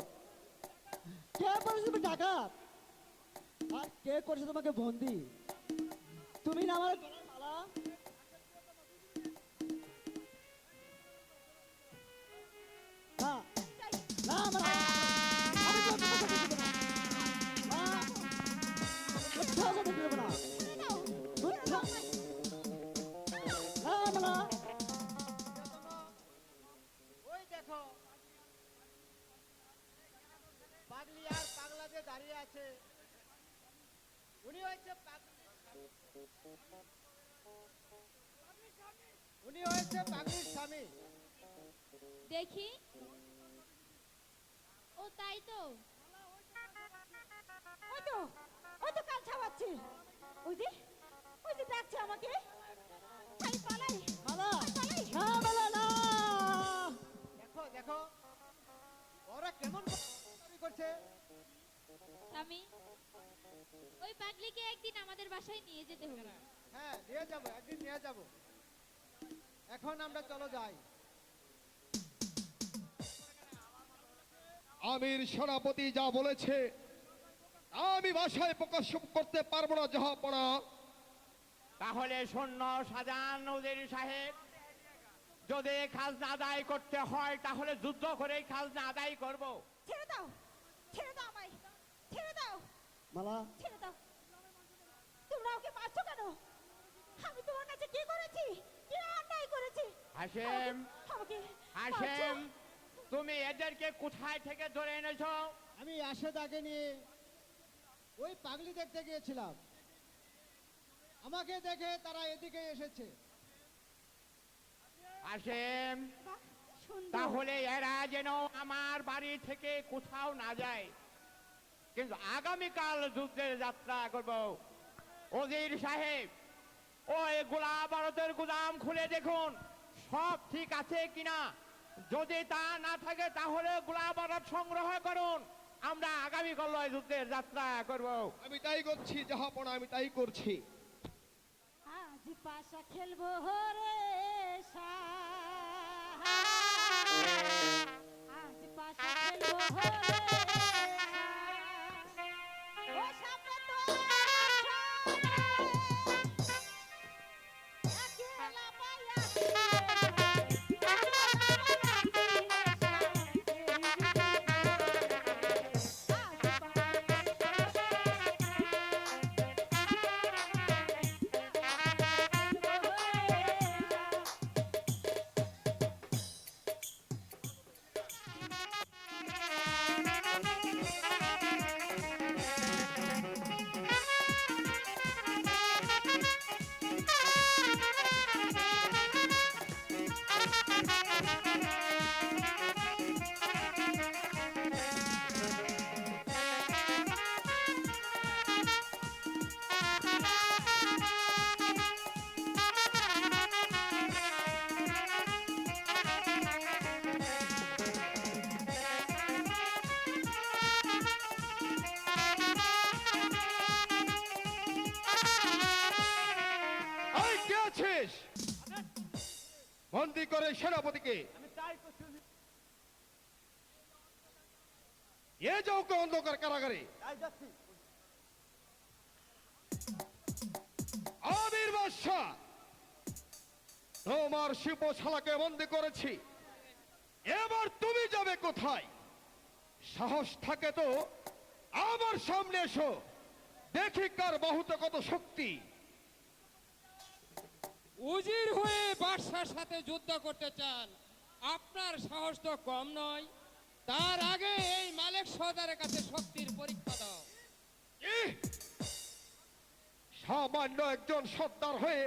কে বলেছে তুমি ডাকাত? আর কে করেছে তোমাকে বন্দি? তুমি না আমার গলার মালা? না না, আমি তোমাকে কোথাও যেতে দেবো না। না, কোথাও যেতে দেবো না। কোথাও- না, না। ওই দেখো পাগলি আর পাগলা যে দাঁড়িয়ে আছে, উনি হয়েছে উনি হয়েছে পাগলির স্বামী। দেখি। ও তাই তো। ওই তো, ওই তো কাল ছাওয়াচ্ছে। ওই যে, ওই যে ডাকছে আমাকে। আমি পালাই, মালা পালাই। না, মালা না। দেখো দেখো ওরা কেমন দাবি করছে। স্বামী, ওই পাগলিকে একদিন আমাদের বাসায় নিয়ে যেতে হবে। হ্যাঁ নিয়ে যাবো, একদিন নিয়ে যাবো। এখন আমরা চলো যাই। আমির সেনাপতি যা বলেছে আমি ভাষায় প্রকাশ করতে পারবো না জাহাপনা। তাহলে শূন্য সাজান উজির সাহেব, যদি খাজনা আদায় করতে হয় তাহলে যুদ্ধ করেই খাজনা আদায় করব। ছেড়ে দাও, মালা ছেড়ে দাও। তোমরা ওকে মারছো কেন? আমি তোমার কাছে কি করেছি? কি অন্যায় করেছি? হাসেম, আমাকে হাসেম, মারছো? তুমি এদেরকে কোথায় থেকে ধরে এনেছো? আমি আশেদাকে নিয়ে ওই পাগলি দেখতে গিয়েছিলাম, আমাকে দেখে তারা এদিকে এসেছে। হাসেম, বাহ, সুন্দর। তাহলে এরা যেন আমার বাড়ি থেকে কোথাও না যায়, কিন্তু আগামীকাল যুদ্ধের যাত্রা করব। ওজির সাহেব, ওই গোলা বারুদের গুদাম খুলে দেখুন সব ঠিক আছে কিনা। যদি তা না থাকে তাহলে গোলা বারুদ সংগ্রহ করুন, আমরা আগামীকাল ওই যুদ্ধের যাত্রা করব। আমি তাই করছি জাহাপনা, আমি তাই করছি। আজ পাশা খেলবো রে শাহ। আজ পাশা খেলবো রে শাহ। ও সামনে তো একলা পায়া এই কে আছিস? বন্দি করে সেনাপতিকে এ যাও কে অন্ধকার কারাগারে। আমির বাদশাহ, তোমার শিল্প শালাকে বন্দি করেছি, এবার তুমি যাবে কোথায়? সাহস থাকে তো আমার সামনে এসো, দেখি কার বাহুতে কত শক্তি। উজির হয়ে বাদশার সাথে যুদ্ধ করতে চান, আপনার সাহস তো কম নয়। তার আগে এই মালিক সর্দারের কাছে শক্তির পরীক্ষা দাও। ইহ! সামান্য একজন সর্দার হয়ে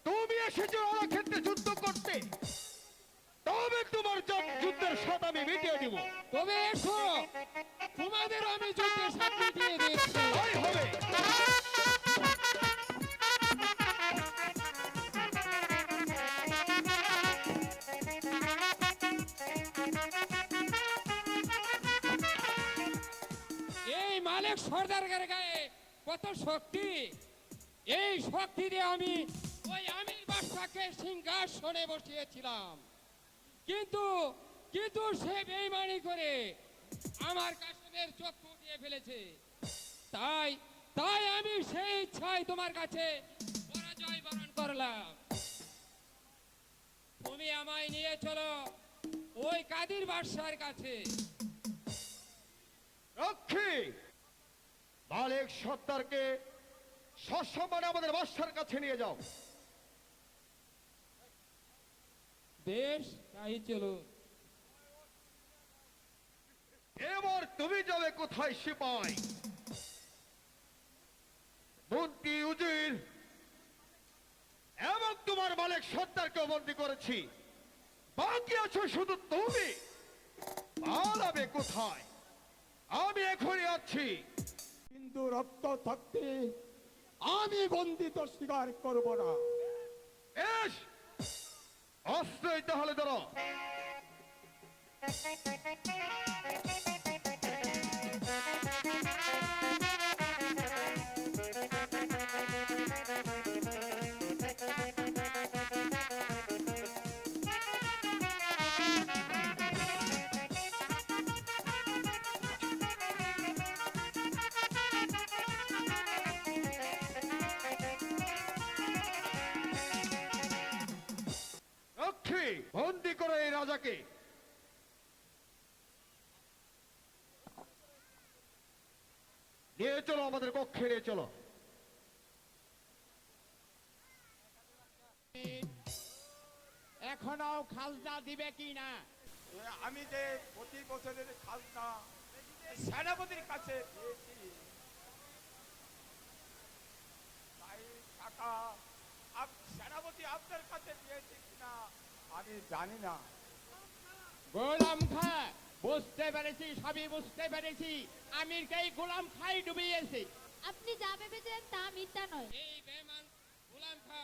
তুমি এসেছো আমার ক্ষেত্রে যুদ্ধ করতে, তবে তোমার যুদ্ধের স্বাদ আমি মিটিয়ে দিব। তবে এসো, তোমাদের আমি যুদ্ধের সাথে দিয়ে দিচ্ছি। তাই হবে। এই মালিক সর্দারের গায়ে কত শক্তি, এই শক্তি দিয়ে আমি ওই আমির বাদশাকে সিংহাসনে বসিয়েছিলাম, কিন্তু কিন্তু সে বেইমানি করে আমার কাশেমের চক্ষু উঠিয়ে ফেলেছে। তাই তাই আমি সেই ইচ্ছায় তোমার কাছে পরাজয় বরণ করলাম। তুমি আমায় নিয়ে চলো ওই কাদির বাদশার কাছে। রক্ষী, মালিক সর্দারকে সসম্মানে আমাদের বাদশার কাছে নিয়ে যাও। বেশ, তাই চলো। এবার তুমি যাবে কোথায় সিপাই? মন্ত্রী উজির এবং তোমার মালিক সর্দারকে বন্দী করেছি, বাকি আছো শুধু তুমি। পালাবে কোথায়? আমি এখনই আছি। কিন্তু রক্ত থাকতে আমি বন্দিত স্বীকার করব না। এস, অস্ত্রই তাহলে ধরো। রক্ষী, বন্দি করে এই রাজাকে। নিয়ে চলো আমাদের কক্ষে নিয়ে চলো। এখনো খাজনা দিবে কি না? আমি যে প্রতি বছরের খাজনা সেনাপতির কাছে দিয়েছি, তাই টাকা সেনাপতি আপনার কাছে দিয়েছে কিনা আমি জানি না। গোলাম খা, বুঝতে পেরেছি, সবই বুঝতে পেরেছি। আমিরকেই গোলাম খাই ডুবিয়েছি। আপনি যা ভেবেছেন তা মিথ্যা নয়। এই বেমান গোলাম খা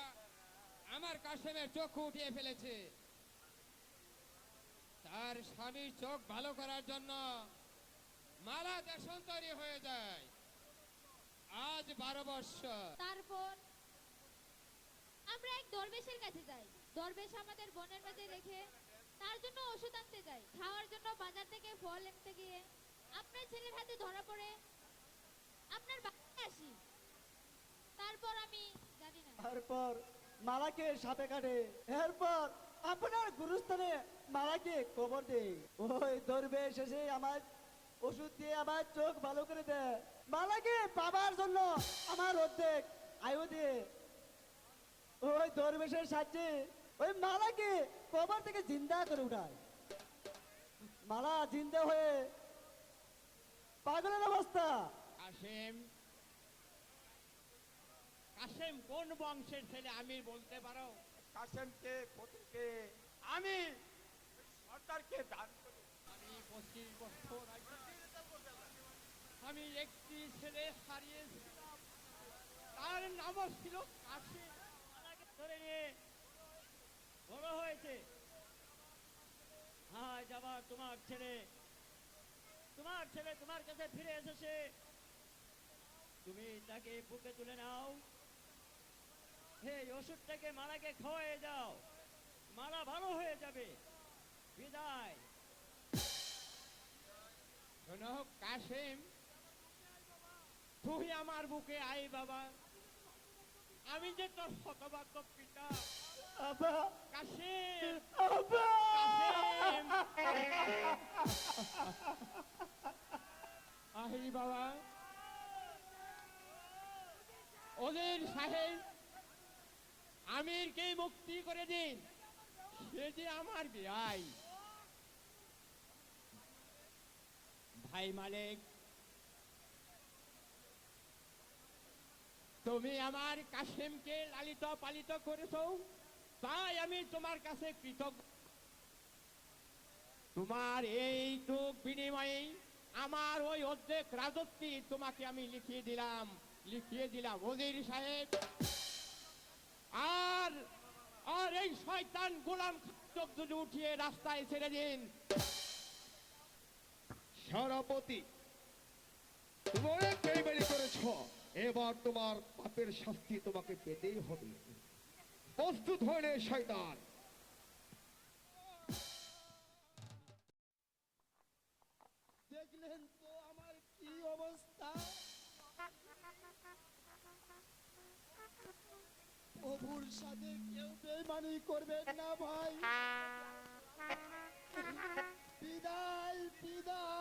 আমার কাশেমের চক্ষু উঠিয়ে ফেলেছে। তার স্বামীর চোখ ভালো করার জন্য মালা দেশান্তরী হয়ে যায়। আজ 12 বৎসর। তারপর আমরা এক দরবেশের কাছে যাই। দরবেশ আমাদের বনের মাঝে রেখে তার জন্য ওষুধ আনতে যাই। খাওয়ার জন্য বাজার থেকে ফল আনতে গিয়ে আপনার ছেলের হাতে ধরা পড়ে আপনার বাড়িতে আসি। তারপর আমি জানি না। তারপর মালাকে সাপে কাটে, এরপর আপনার গুরুস্থানে মালাকে কবর দেয়। ওই দরবেশ এসে আমার ওষুধ দিয়ে আমার চোখ ভালো করে দেয়। মালাকে পাবার জন্য আমার অর্ধেক আয়ু দিয়ে ওই দরবেশের সাহায্যে ওই মালাকে কবর থেকে জিন্দা করে উঠায়। মালা জিন্দা হয়ে পাগলের অবস্থা। কাসেম, কাসেম কোন বংশের ছেলে আমির বলতে পারো? কাসেমকে পতিকে আমি সরকারকে দান করি। আমি 25 বছর আগে আমি একটি ছেলে হারিয়েছিলাম, তার নামও ছিল কাসেম। আমাকে ধরে নিয়ে বড় হয়েছে। আজ আবার তোমার ছেলে তোমার কাছে ফিরে এসেছে। তুমি তাকে বুকে তুলে নাও, এই ওষুধটাকে মালাকে খাওয়াই দাও, মালা ভালো হয়ে যাবে। বিদায়। শোনো কাসেম, তুই আমার বুকে আয় বাবা। আমি যে তোর শতভাগ্য পিতা। আব্বা, কাসেম, আব্বা। কাসেম। আহি বাবা। ওদের সাহেব আমিরকে মুক্তি করে দিন, সে যে আমার ভাই। ভাই মালিক, তুমি আমার কাসেমকে লালিত পালিত করেছো, তাই আমি তোমার কাছে কৃতজ্ঞ। তোমার এইটুক বিনিময়ে আমার ওই অর্ধেক রাজত্বী তোমাকে আমি লিখিয়ে দিলাম ওজির সাহেব। আর আর এই শয়তান গোলাম চোখ দুটো উঠিয়ে রাস্তায় ছেড়ে দিন। সেনাপতি, তুমি অনেক বেইমানি করেছ, এবার তোমার পাপের শাস্তি তোমাকে পেতেই হবে। প্রস্তুত হয়ে শয়তান। দেখলেন তো আমার কি অবস্থা? প্রভুর সাথে কেউ বেইমানি করবেন না ভাই। বিদায়, বিদায়।